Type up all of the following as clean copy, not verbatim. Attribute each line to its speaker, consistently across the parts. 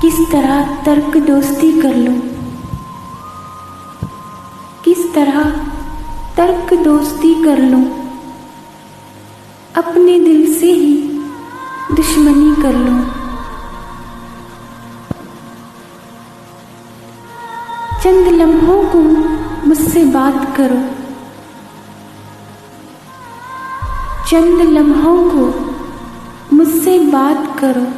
Speaker 1: किस तरह तर्क दोस्ती कर लूं, किस तरह तर्क दोस्ती कर लूं, अपने दिल से ही दुश्मनी कर लूं। चंद लम्हों को मुझसे बात करो, चंद लम्हों को मुझसे बात करो,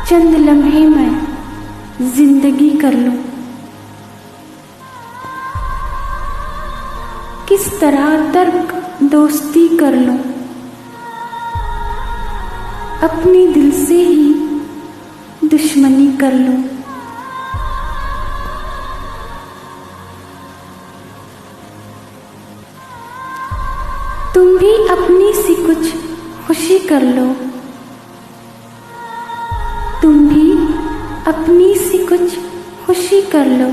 Speaker 1: चंद लम्हे मैं जिंदगी कर लूं। किस तरह तर्क दोस्ती कर लूं, अपने दिल से ही दुश्मनी कर लूं। तुम भी अपनी सी कुछ खुशी कर लो, तुम भी अपनी सी कुछ खुशी कर लो,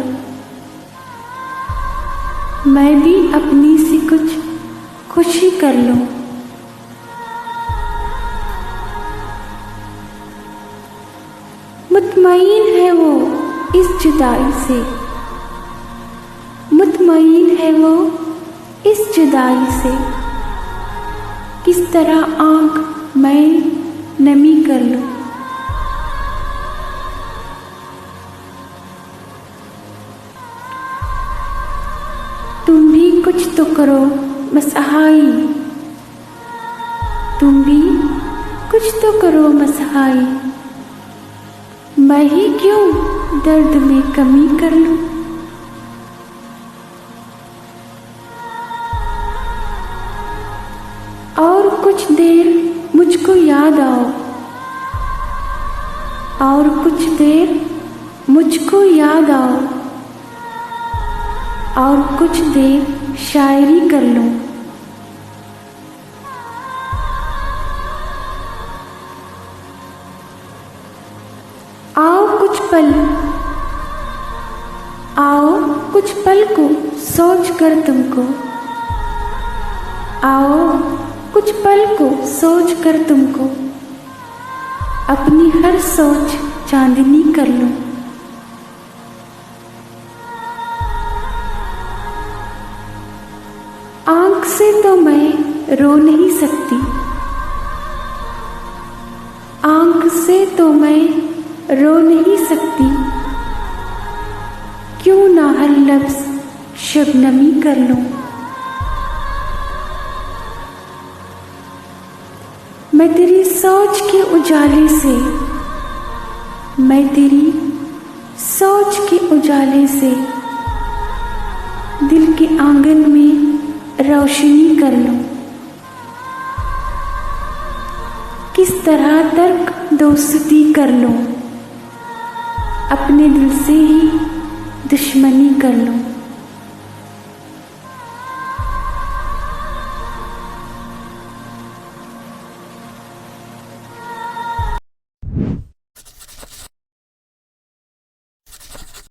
Speaker 1: मैं भी अपनी सी कुछ खुशी कर लूं। मुतमईन है वो इस जुदाई से, मुतमईन है वो इस जुदाई से, किस तरह आँख मैं नमी कर लूं। तुम भी कुछ तो करो मसहाई, तुम भी कुछ तो करो मसहाई, मैं ही क्यों दर्द में कमी कर लूं। और कुछ देर मुझको याद आओ, और कुछ देर मुझको याद आओ, और कुछ देर शायरी कर लूं। आओ कुछ पल को सोच कर तुमको, आओ कुछ पल को सोच कर तुमको, अपनी हर सोच चांदनी कर लूं। आँख से तो मैं रो नहीं सकती, आँख से तो मैं रो नहीं सकती, क्यों ना हर लफ्ज़ शबनमी कर लूं। मैं तेरी सोच के उजाले से, मैं तेरी सोच के उजाले से दिल के आंगन में रोशनी कर लूं। किस तरह तर्क दोस्ती कर लूं, अपने दिल से ही दुश्मनी कर लूं।